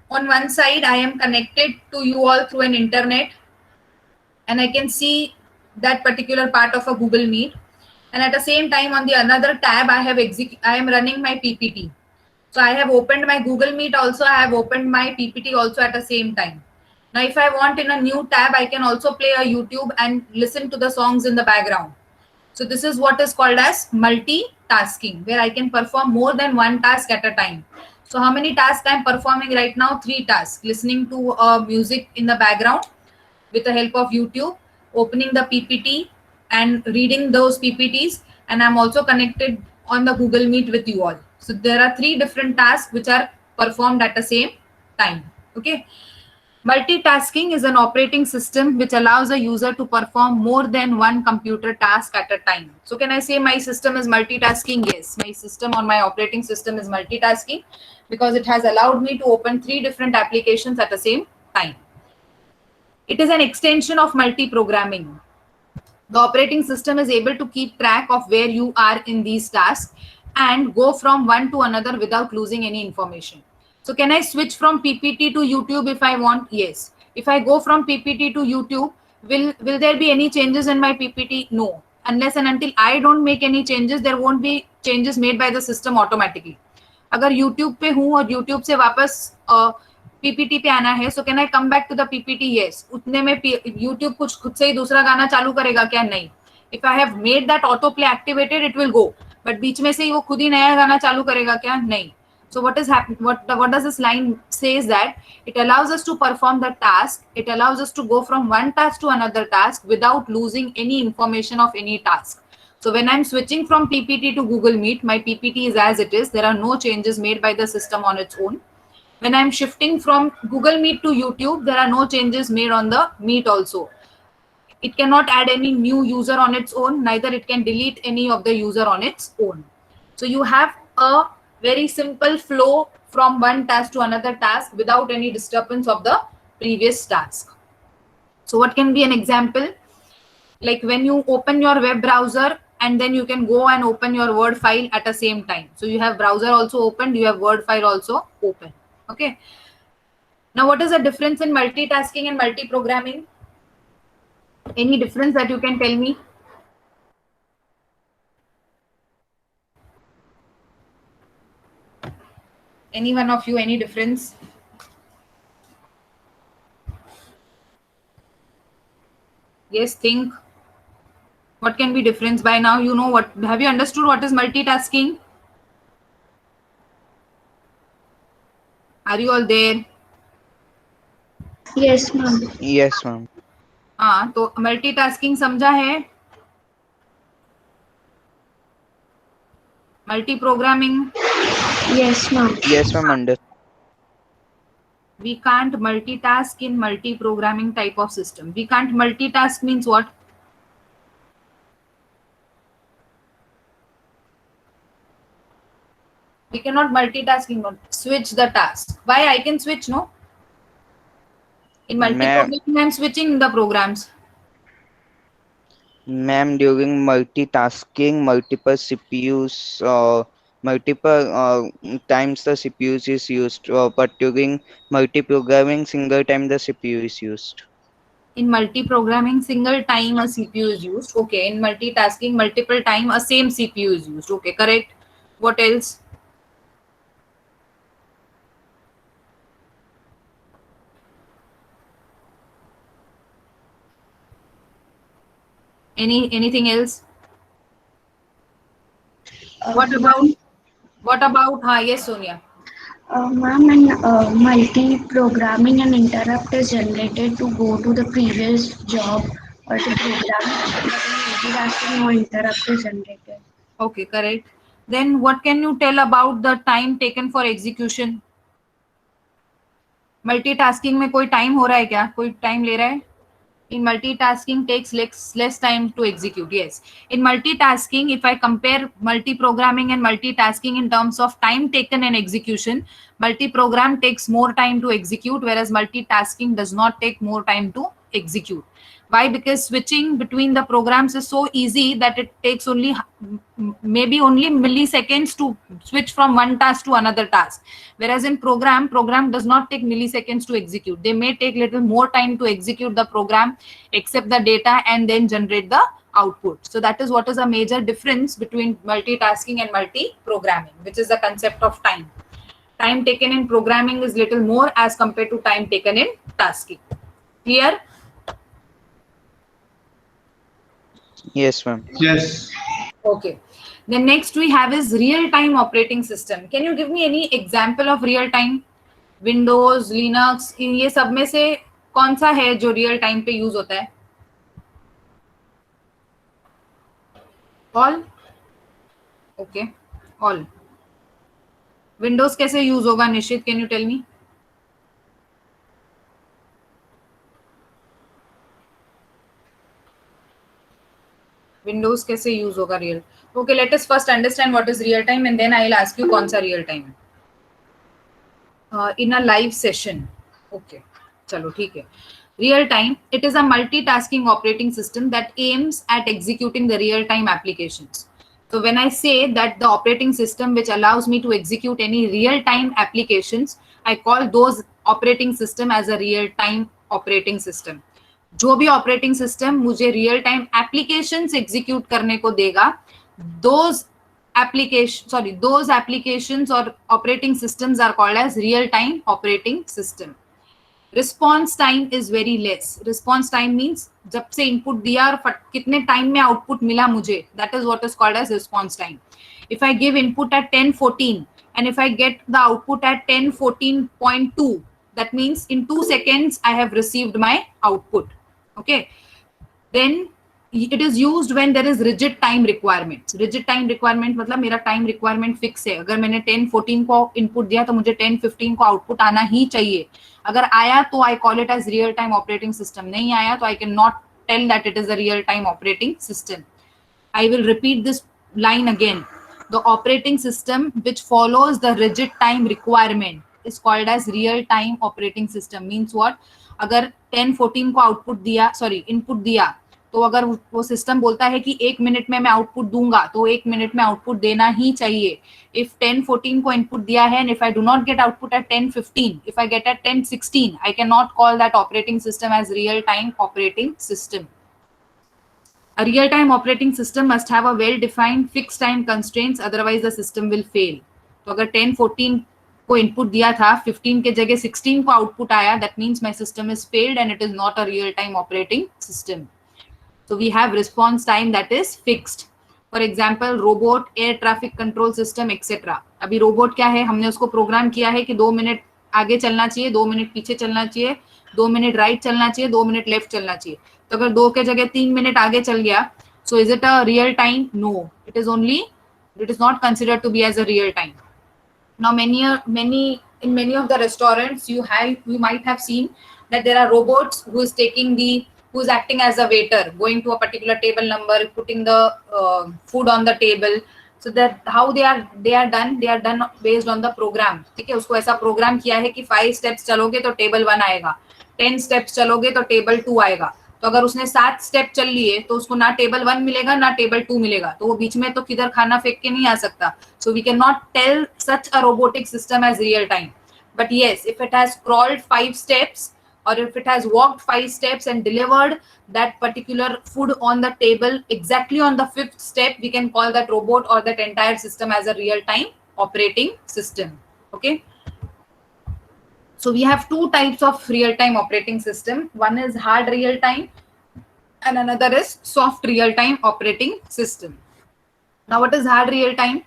On one side, I am connected to you all through an internet, and I can see that particular part of a Google Meet. And at the same time, on the another tab, I am running my PPT. So I have opened my Google Meet also. I have opened my PPT also at the same time. Now, if I want in a new tab, I can also play a YouTube and listen to the songs in the background. So this is what is called as multitasking, where I can perform more than one task at a time. So how many tasks I'm performing right now? 3 tasks. Listening to music in the background with the help of YouTube, opening the PPT and reading those PPTs, and I'm also connected on the Google Meet with you all. So there are 3 different tasks which are performed at the same time. Okay. Multitasking is an operating system which allows a user to perform more than one computer task at a time. So can I say my system is multitasking? Yes, my system on my operating system is multitasking because it has allowed me to open 3 different applications at the same time. It is an extension of multi-programming. The operating system is able to keep track of where you are in these tasks and go from one to another without losing any information. So can I switch from PPT to YouTube if I want? Yes. If I go from PPT to YouTube, will there be any changes in my PPT? No. Unless and until I don't make any changes, there won't be changes made by the system automatically. अगर YouTube पे हूँ और YouTube से वापस PPT पे आना है, so can I come back to the PPT? Yes. उतने में YouTube कुछ खुद से ही दूसरा गाना चालू करेगा क्या? नहीं. If I have made that autoplay activated, it will go. But बीच में से ही वो खुद ही नया गाना चालू करेगा क्या? नहीं. So what is happening? What does this line says that it allows us to perform the task. It allows us to go from one task to another task without losing any information of any task. So when I'm switching from PPT to Google Meet, my PPT is as it is. There are no changes made by the system on its own. When I'm shifting from Google Meet to YouTube, there are no changes made on the Meet also. It cannot add any new user on its own, neither it can delete any of the user on its own. So you have a very simple flow from one task to another task without any disturbance of the previous task. So what can be an example? Like when you open your web browser and then you can go and open your Word file at the same time. So you have browser also opened, you have Word file also open. Okay. Now what is the difference in multitasking and multi-programming? Any difference that you can tell me? Any one of you, any difference? Yes, think. What can be difference? By now you know what. Have you understood what is multitasking? Are you all there? Yes, ma'am. Yes, ma'am. हाँ, तो multitasking समझा है? Multi programming? Yes, ma'am. Yes, ma'am. Understood. We can't multitask in multi-programming type of system. We can't multitask means what? We cannot multitasking, switch the task. Why I can switch, no? In Ma'am, multi-programming, I'm switching the programs. ma'am, during multitasking, multiple CPUs, multiple times the CPUs is used, but during multi-programming, single time the CPU is used. In multi-programming, single time a CPU is used. Okay. In multitasking, multiple time a same CPU is used. Okay, correct. What else? Anything else? What about Ma'am, yes, Sonia. ma'am, and multi-programming an interrupt is generated to go to the previous job or the program, but in multitasking, no interrupt is generated. Okay, correct. Then what can you tell about the time taken for execution? Multitasking में कोई time हो रहा है क्या? कोई time ले रहा है? In multitasking takes less time to execute. Yes. In multitasking, if I compare multi-programming and multitasking in terms of time taken in execution, multi-program takes more time to execute, whereas multitasking does not take more time to execute. Why? Because switching between the programs is so easy that it takes maybe only milliseconds to switch from one task to another task. Whereas in program does not take milliseconds to execute. They may take little more time to execute the program, accept the data, and then generate the output. So that is what is a major difference between multitasking and multi-programming, which is the concept of time. Time taken in programming is little more as compared to time taken in tasking. Clear? Yes, ma'am. Yes. Okay. The next we have is real-time operating system. Can you give me any example of real-time? Windows, Linux, ये सब में से कौन सा है जो real time पे use होता है? All? Okay. All. Windows कैसे यूज होगा निश्चित? Can you tell me? Windows कैसे यूज होगा real? Okay, let us first understand what is real time and then I will ask you कौन सा रियल टाइम है in a live session. Okay, चलो ठीक है. Real time, it is a multitasking operating system that aims at executing the real time applications. So when I say that the operating system which allows me to execute any real time applications, I call those operating system as a real time operating system. जो भी operating system मुझे real time applications execute करने को देगा, those applications or operating systems are called as real time operating system. Response time is very less. Response time means जब से input दिया और कितने टाइम में आउटपुट मिला मुझे, that is what is called as response time. If I give input at 10:14 and if I get the output at 10:14.2, that means in 2 seconds I have received my output. Okay, then it is used when there is rigid time requirements. Rigid time requirement मतलब मेरा time requirement fix है. अगर मैंने 10:14 को input दिया तो मुझे 10:15 को output आना ही चाहिए. अगर आया तो I call it as real time operating system. नहीं आया तो I cannot tell that it is a real time operating system. I will repeat this line again. The operating system which follows the rigid time requirement is called as real time operating system. Means what? अगर 10:14 को output दिया, sorry input दिया, तो अगर वो system बोलता है कि 1 मिनट में मैं आउटपुट दूंगा तो 1 मिनट में आउटपुट देना ही चाहिए. इफ 10:14 को इनपुट दिया है and if I do not get output at 10:15, if I get at 10:16, I cannot call that operating system as real time operating system. A real time operating system must have a well defined fixed time constraints, otherwise the system will fail. तो अगर 10:14 को input दिया था, 15 के जगह 16 को output आया, that means my system is failed and it is not a real time operating system. So we have response time that is fixed. For example, robot, air traffic control system, etc. अभी robot क्या है, हमने उसको programme किया है कि 2 minute आगे चलना चाहिए, 2 मिनट पीछे चलना चाहिए, 2 मिनट राइट चलना चाहिए, 2 मिनट लेफ्ट चलना चाहिए. तो अगर 2 के जगह 3 मिनट आगे चल गया, so is it a real time? No, it is not considered to be as a real time. Now in many of the restaurants you might have seen that there are robots who is acting as a waiter, going to a particular table number, putting the food on the table. So that how they are done based on the program. ठीक है, उसको ऐसा programme किया है कि 5 steps चलोगे तो table 1 आएगा, 10 स्टेप्स चलोगे तो टेबल 2 आएगा, तो अगर उसने 7 स्टेप चल लिए तो उसको ना टेबल 1 मिलेगा ना टेबल 2 मिलेगा, तो वो बीच में तो किधर खाना फेंक के नहीं आ सकता. So we can not tell such a robotic system as real time. But yes, if it has crawled 5 steps or if it has walked 5 steps and delivered that particular food on the table exactly on the 5th step, we can call that robot or that entire system as a real-time operating system. Okay. So we have two types of real-time operating system. One is hard real-time and another is soft real-time operating system. Now what is hard real-time?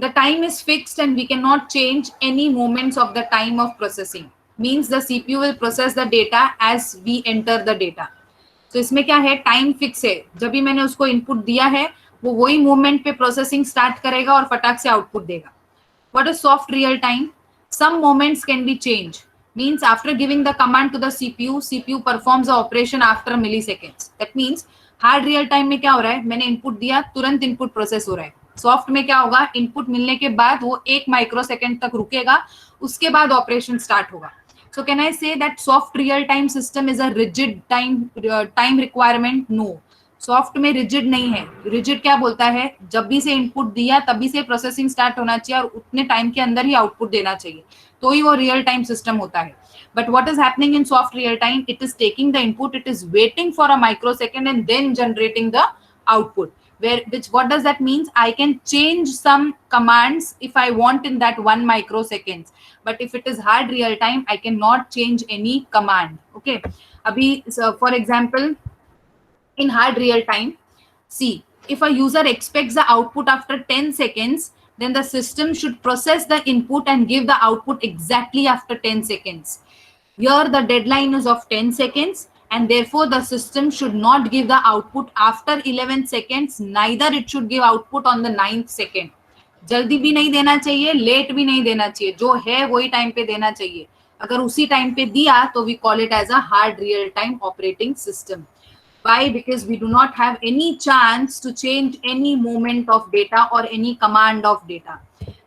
The time is fixed and we cannot change any moments of the time of processing. Means the CPU will process the data as we enter the data. So इसमें क्या है, time fix है. जब भी मैंने उसको input दिया है वो वही मोमेंट पे प्रोसेसिंग स्टार्ट करेगा और फटाक से आउटपुट देगा. What is soft real time? Some moments can be changed. Means after giving the command to the CPU performs the operation after milliseconds. That means hard real time में क्या हो रहा है, मैंने इनपुट दिया, तुरंत इनपुट प्रोसेस हो रहा है. सॉफ्ट में क्या होगा, इनपुट मिलने के बाद वो 1 माइक्रोसेकंड तक रुकेगा, उसके बाद ऑपरेशन स्टार्ट होगा. सो can I say that soft real time system is a rigid time requirement? No, soft में रिजिड नहीं है. रिजिड क्या बोलता है, जब भी से इनपुट दिया तभी से प्रोसेसिंग स्टार्ट होना चाहिए और उतने टाइम के अंदर ही आउटपुट देना चाहिए, तो ही वो रियल टाइम सिस्टम होता है. But what is happening in soft real time? It is taking the input, it is waiting for a microsecond and then generating the output. What does that mean? I can change some commands if I want in that 1 microseconds. But if it is hard real time, I cannot change any command. Okay. Abhi, so for example, in hard real time, see, if a user expects the output after 10 seconds, then the system should process the input and give the output exactly after 10 seconds. Here the deadline is of 10 seconds and therefore the system should not give the output after 11 seconds, neither it should give output on the 9th second. जल्दी भी नहीं देना चाहिए, late भी नहीं देना चाहिए, जो है वही टाइम पे देना चाहिए. अगर उसी टाइम पे दिया तो we call it as a hard real time operating system. Why? Because we do not have any chance to change any moment of data or any command of data.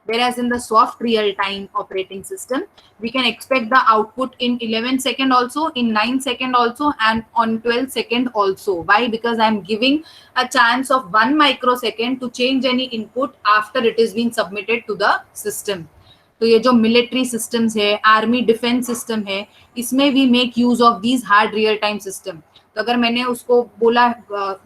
Whereas in the soft real-time operating system, we can expect the output in 11 second also, in 9 second also, and on 12 second also. Why? Because I'm giving a chance of 1 microsecond to change any input after it is being submitted to the system. तो ये जो military systems है, army defence system है, इसमें भी make use of these hard real time system. तो अगर मैंने उसको बोला,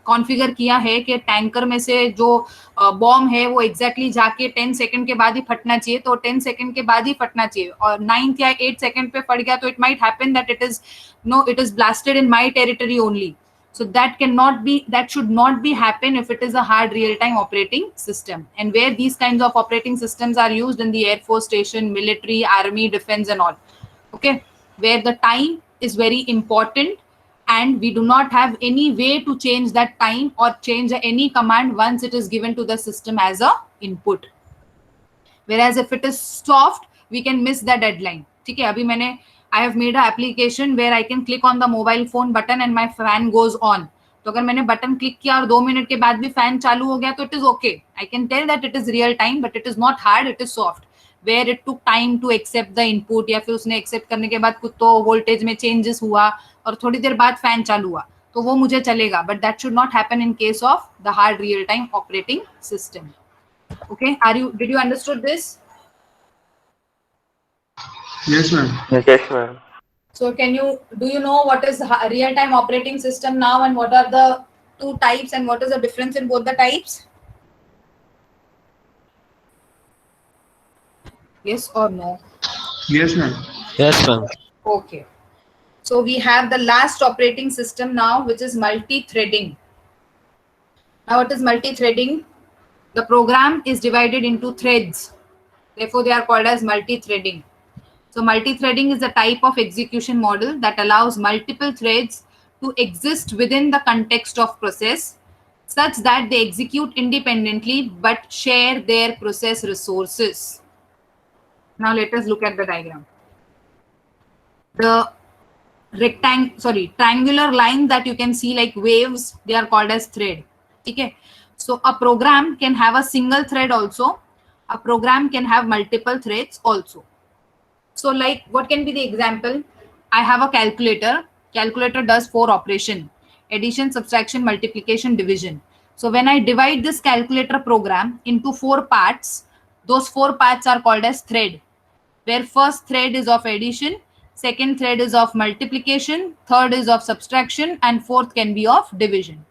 कॉन्फ़िगर किया है कि टैंकर में से जो बॉम्ब है वो एग्जैक्टली जाके 10 सेकंड के बाद ही फटना चाहिए, तो 10 सेकंड के बाद ही फटना चाहिए, और 9th या 8th सेकंड पे फट गया तो it might happen that it is blasted in my territory only. So that should not be happen if it is a hard real-time operating system. And where these kinds of operating systems are used in the Air Force station, military, army, defense and all. Okay, where the time is very important and we do not have any way to change that time or change any command once it is given to the system as a input. Whereas if it is soft, we can miss the deadline. ठीक है, अभी मैंने I have made an application where I can click on the mobile phone button and my fan goes on. तो अगर मैंने button click किया और 2 minute के बाद भी फैन चालू हो गया तो it is okay. I can tell that it is real time, but it is not hard, it is soft. Where it took time to accept the input, या फिर उसने accept करने के बाद कुछ तो वोल्टेज में changes हुआ और थोड़ी देर बाद फैन चालू हुआ, तो वो मुझे चलेगा. But that should not happen in case of the hard real time operating system. Okay, did you understood this? Yes, ma'am. Yes, ma'am. So do you know what is real-time operating system now and what are the two types and what is the difference in both the types? Yes or no? Yes, ma'am. Yes, ma'am. Okay. So we have the last operating system now, which is multi-threading. Now what is multi-threading? The program is divided into threads. Therefore, they are called as multi-threading. So multi-threading is a type of execution model that allows multiple threads to exist within the context of process such that they execute independently but share their process resources. Now let us look at the diagram. The triangular line that you can see like waves, they are called as thread. Okay. So a program can have a single thread also. A program can have multiple threads also. So like what can be the example? I have a calculator. Calculator does 4 operation: addition, subtraction, multiplication, division. So when I divide this calculator program into 4 parts, those 4 parts are called as thread, where first thread is of addition, second thread is of multiplication, third is of subtraction, and fourth can be of division.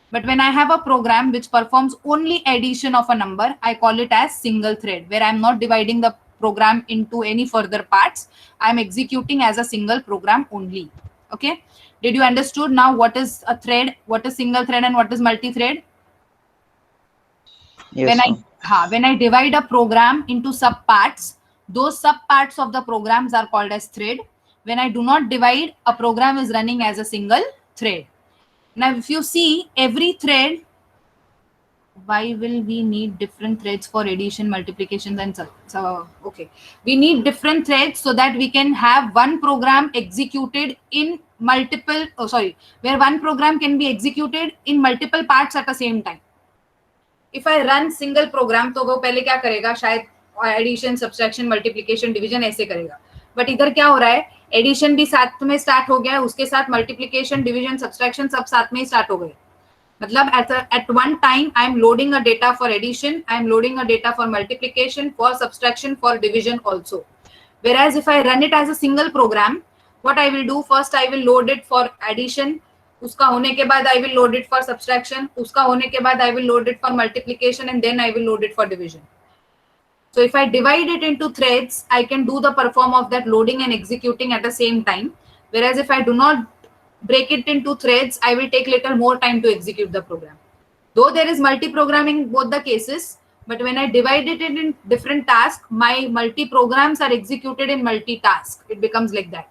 But when I have a program which performs only addition of a number, I call it as single thread, where I'm not dividing the program into any further parts. I'm executing as a single program only. Okay. Did you understood now what is a thread, what is single thread, and what is multi-thread? Yes, ma'am. When I divide a program into subparts, those subparts of the programs are called as thread. When I do not divide, a program is running as a single thread. Now, if you see every thread, why will we need different threads for addition, multiplication, and okay, we need different threads so that we can have one program executed in multiple, where one program can be executed in multiple parts at the same time. If I run single program, तो वो पहले क्या करेगा, शायद addition, subtraction, multiplication, division ऐसे करेगा. But इधर क्या हो रहा है, एडिशन भी साथ में स्टार्ट हो गया है, उसके साथ मल्टीप्लिकेशन, डिवीजन, सब्सट्रैक्शन सब साथ में ही स्टार्ट हो गए. मतलब at one time I am loading a data for addition, I am loading a data for multiplication, for subtraction, for division also. Whereas if I run it as a single program, what I will do, first I will load it for addition, उसका होने के बाद I will load it for subtraction, उसका होने के बाद I will load it for multiplication, and then I will load it for division. So if I divide it into threads, I can do the perform of that loading and executing at the same time. Whereas if I do not break it into threads, I will take little more time to execute the program. Though there is multi-programming in both the cases, but when I divide it in different tasks, my multi-programs are executed in multi-task. It becomes like that.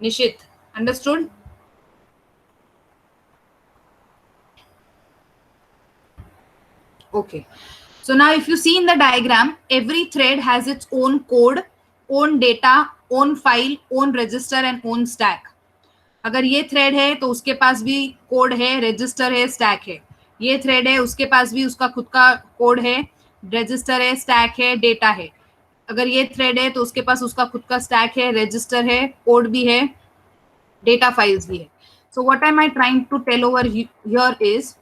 Nishit, understood? Okay. So now if you see in the diagram, every thread has its own code, own data, own file, own register, and own stack. अगर ये thread है तो उसके पास भी code है, register है, stack है. ये थ्रेड है, उसके पास भी उसका खुद का कोड है, रजिस्टर है, स्टैक है, डेटा है. अगर ये थ्रेड है तो उसके पास उसका खुद का स्टैक है, रजिस्टर है, कोड भी है, डेटा फाइल्स भी है. So what am I trying to tell over here is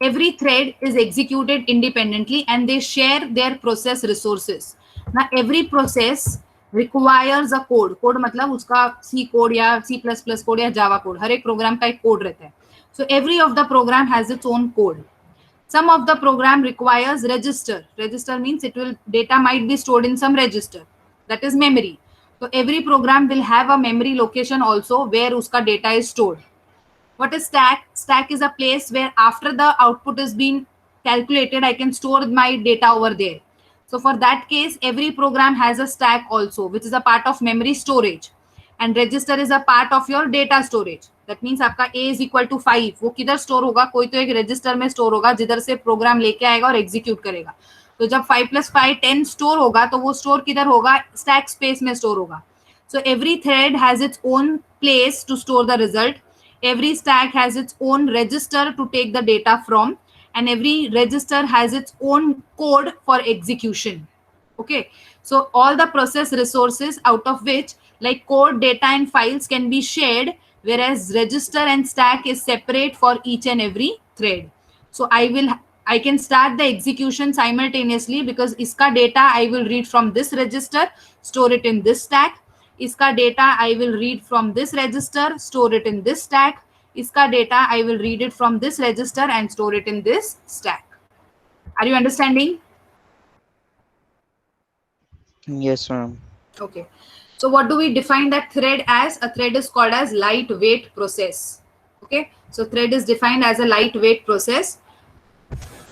every thread is executed independently and they share their process resources. Now every process requires a code. Code मतलब उसका C code या C++ code या Java code, हर एक programme का एक code रहता है. So every of the program has its own code. Some of the program requires register. Register means data might be stored in some register. That is memory. So every program will have a memory location also where uska data is stored. What is stack? Stack is a place where after the output is being calculated, I can store my data over there. So for that case, every program has a stack also, which is a part of memory storage. And register is a part of your data storage. That means आपका A is equal to 5. वो किधर store होगा? कोई तो एक register में store होगा जिधर से प्रोग्राम लेके आएगा और एग्जीक्यूट करेगा. तो जब 5 + 5 10 स्टोर होगा तो वो स्टोर किधर होगा? स्टैक स्पेस में स्टोर होगा. So every thread has its own place to store the result. Every stack has its own register to take the data from. And every register has its own code for execution. Okay, so all the process resources out of which like code, data, and files can be shared, whereas register and stack is separate for each and every thread. So I can start the execution simultaneously because iska data I will read from this register, store it in this stack. Iska data I will read from this register, store it in this stack. Iska data I will read it from this register and store it in this stack. Are you understanding? Yes, ma'am. Okay. So what do we define that thread as? A thread is called as lightweight process. Okay. So thread is defined as a lightweight process.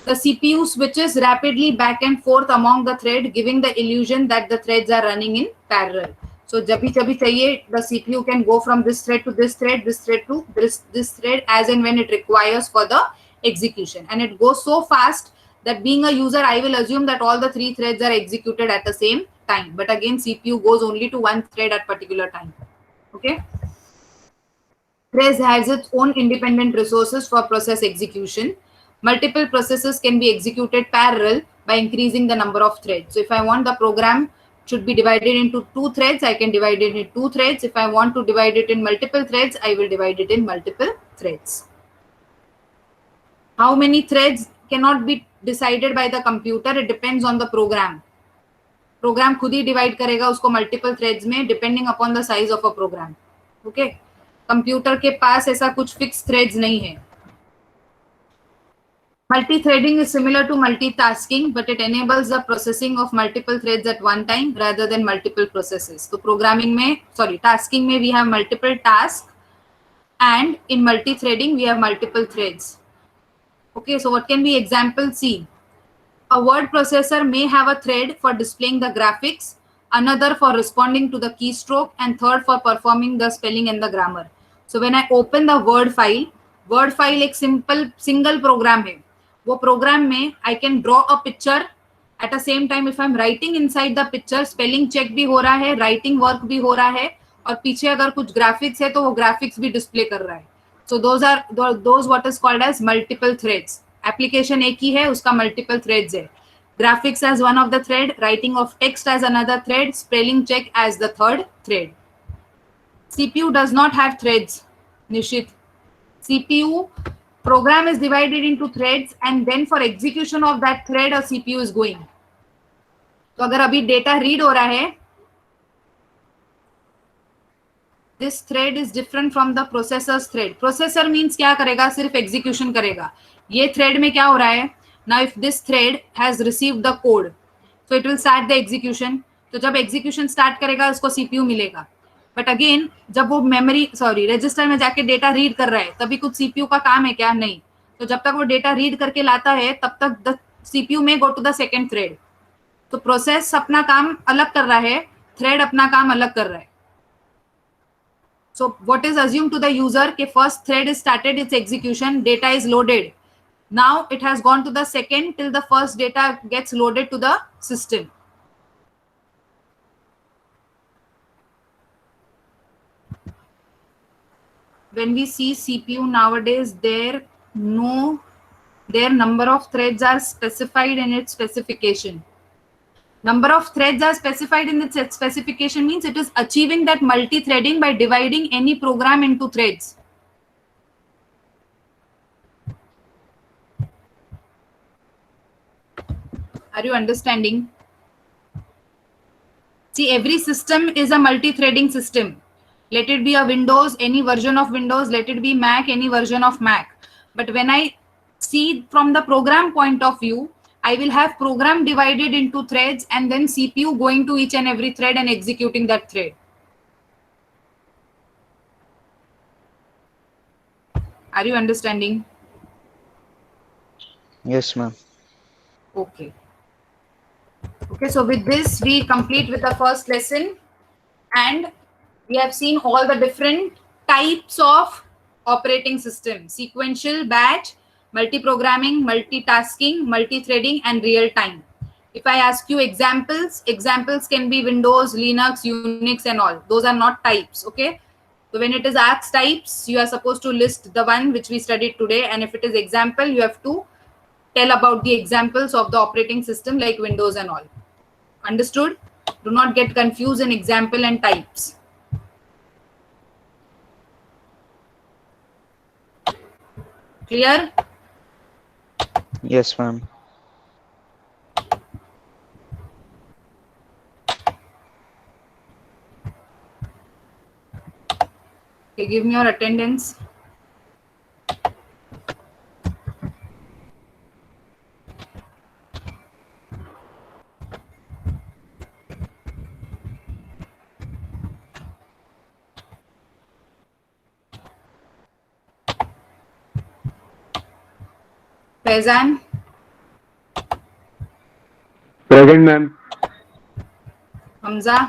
The CPU switches rapidly back and forth among the thread, giving the illusion that the threads are running in parallel. So जब भी चाहिए, the CPU can go from this thread to this thread, this thread to this thread as and when it requires for the execution. And it goes so fast that being a user, I will assume that all the 3 threads are executed at the same time. But again, CPU goes only to one thread at particular time. Okay. Thread has its own independent resources for process execution. Multiple processes can be executed parallel by increasing the number of threads. So if I want the program should be divided into 2 threads, I can divide it into 2 threads. If I want to divide it in multiple threads, I will divide it in multiple threads. How many threads cannot be decided by the computer, it depends on the program. Program खुद ही divide करेगा उसको multiple threads में, depending upon the size of a program. Okay, computer के पास ऐसा कुछ fix threads नहीं है. Multi-threading is similar to multitasking, but it enables the processing of multiple threads at one time rather than multiple processes. So programming में, tasking में we have multiple tasks, and in multi-threading we have multiple threads. Okay, so what can be example C? A word processor may have a thread for displaying the graphics, another for responding to the keystroke, and third for performing the spelling and the grammar. So when I open the word file एक simple single program है. वो program में I can draw a picture at the same time. If I'm writing inside the picture, spelling check भी हो रहा है, writing work भी हो रहा है, और पीछे अगर कुछ graphics है तो वो graphics भी display कर रहा है. So those what is called as multiple threads. Application एक ही है, उसका multiple threads है. Graphics as one of the thread, writing of text as another thread, spelling check as the third thread. CPU does not have threads, Nishit. CPU program is divided into threads, and then for execution of that thread a CPU is going. तो अगर अभी data read हो रहा है, this thread is different from the processor's thread. Processor means क्या करेगा, सिर्फ execution करेगा. ये thread में क्या हो रहा है? Now if this thread has received the code, so it will start the execution. तो जब execution start करेगा उसको CPU मिलेगा. But again जब वो register में जाके data read कर रहा है, तभी कुछ CPU का काम है क्या? नहीं. तो जब तक वो data read करके लाता है, तब तक the CPU may go to the second thread. तो process अपना काम अलग कर रहा है, thread अपना काम अलग कर रहा है. So what is assumed to the user कि first thread is started its execution, data is loaded. Now it has gone to the second till the first data gets loaded to the system. When we see CPU nowadays, their number of threads are specified in its specification. Number of threads are specified in its specification means it is achieving that multi-threading by dividing any program into threads. Are you understanding? See, every system is a multi-threading system. Let it be a Windows, any version of Windows, let it be Mac, any version of Mac. But when I see from the program point of view, I will have program divided into threads and then CPU going to each and every thread and executing that thread. Are you understanding? Yes, ma'am. Okay. Okay, so with this, we complete with the first lesson, and we have seen all the different types of operating system: sequential, batch, multi-programming, multitasking, multi-threading, and real-time. If I ask you examples can be Windows, Linux, Unix, and all. Those are not types, okay? So when it is asked types, you are supposed to list the one which we studied today, and if it is example, you have to tell about the examples of the operating system like Windows and all. Understood? Do not get confused in example and types. Clear? Yes, ma'am. Okay, give me your attendance. Faizan? Present, ma'am. Hamza?